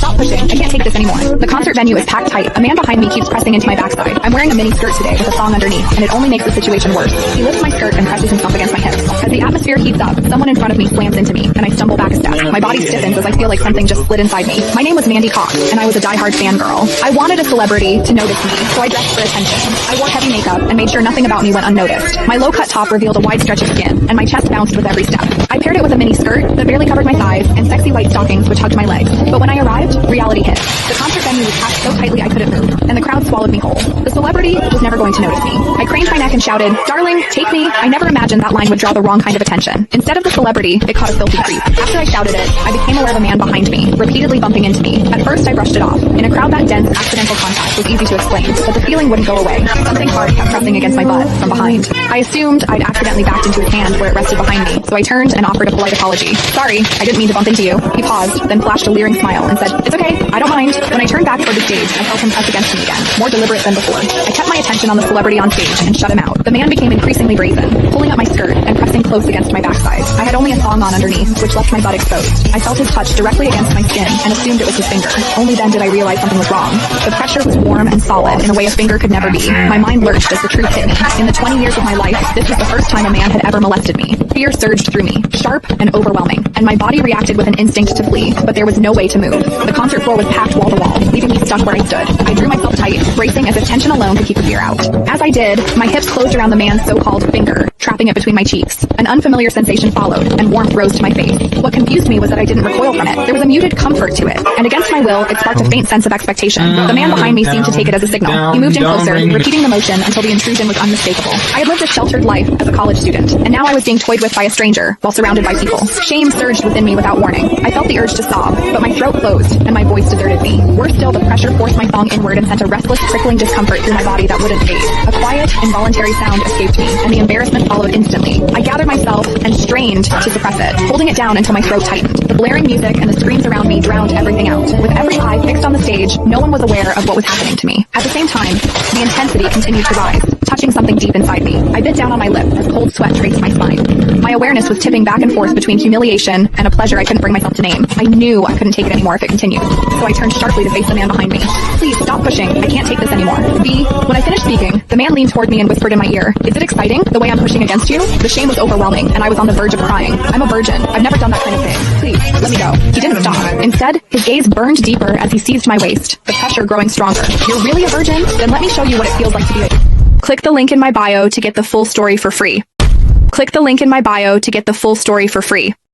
stop pushing. I can't take this anymore. The concert venue is packed tight. A man behind me keeps pressing into my backside. I'm wearing a mini skirt today with a thong underneath, and it only makes the situation worse. He lifts my skirt and presses himself against my hips. As the atmosphere heats up, someone in front of me slams into me, and I stumble back a step. My body stiffens as I feel like something just slid inside me. My name was Mandy Cox, and I was a diehard fangirl. I wanted a celebrity to notice me, so I dressed for attention. I wore heavy makeup and made sure nothing about me went unnoticed. My low-cut top revealed a wide stretch of skin, and my chest bounced with every step. I paired it with a mini skirt that barely covered my thighs and sexy white stockings which hugged my legs. But when I arrived, reality hit. The concert venue was packed so tightly I couldn't move, and the crowd swallowed me whole. The celebrity was never going to notice me. I craned my neck and shouted, "Darling, take me." I never imagined that line would draw the wrong kind of attention. Instead of the celebrity, it caught a filthy creep. After I shouted it, I became aware of a man behind me, repeatedly bumping into me. At first, I brushed it off. In a crowd that dense, accidental contact was easy to explain, but the feeling wouldn't go away. Something hard kept pressing against my butt from behind. I assumed I'd accidentally backed into his hand where it rested behind me, so I turned and offered a polite apology. "Sorry, I didn't mean to bump into you." He paused, then flashed a leering smile and said, "It's okay, I don't mind." When I turned back toward the stage, I felt him press against me again, more deliberate than before. I kept my attention on the celebrity on stage and shut him out. The man became increasingly brazen, pulling up my skirt and pressing close against my backside. I had only a thong on underneath, which left my butt exposed. I felt his touch directly against my skin and assumed it was his finger. Only then did I realize something was wrong. The pressure was warm and solid in a way a finger could never be. My mind lurched as the truth hit me. In the 20 years of my life, this was the first time a man had ever molested me. Fear surged through me, sharp and overwhelming, and my body reacted with an instinct to flee, but there was no way to move. The concert floor was packed wall to wall, leaving me stuck where I stood. I drew myself tight, bracing as if tension alone could keep the fear out. As I did, my hips closed around the man's so-called finger, trapping it between my cheeks. An unfamiliar sensation followed, and warmth rose to my face. What confused me was that I didn't recoil from it. There was a muted comfort to it, and against my will, it sparked a faint sense of expectation. The man behind me seemed to take it as a signal. He moved in closer, repeating the motion until the intrusion was unmistakable. I had lived a sheltered life as a college student, and now I was being toyed with by a stranger while surrounded by people. Shame surged within me without warning. I felt the urge to sob, but my throat closed, and my voice deserted me. Worse still, the pressure forced my thong inward and sent a restless, trickling discomfort through my body that wouldn't fade. A quiet, involuntary sound escaped me, and the embarrassment followed instantly. I gathered myself and strained to suppress it, holding it down until my throat tightened. The blaring music and the screams around me drowned everything out. With every eye fixed on the stage, no one was aware of what was happening to me. At the same time, the intensity continued to rise, touching something deep inside me. I bit down on my lip as cold sweat traced my spine. My awareness was tipping back and forth between humiliation and a pleasure I couldn't bring myself to name. I knew I couldn't take it anymore if it continued, so I turned sharply to face the man behind me. "Please stop pushing. I can't take this anymore." When I finished speaking, the man leaned toward me and whispered in my ear, "Is it exciting, the way I'm pushing against you?" The shame was overwhelming, and I was on the verge of crying. I'm a virgin. I've never done that kind of thing. Please, let me go. He didn't stop. Instead, his gaze burned deeper as he seized my waist, the pressure growing stronger. "You're really a virgin? Then let me show you what it feels like to be a..." Click the link in my bio to get the full story for free. Click the link in my bio to get the full story for free.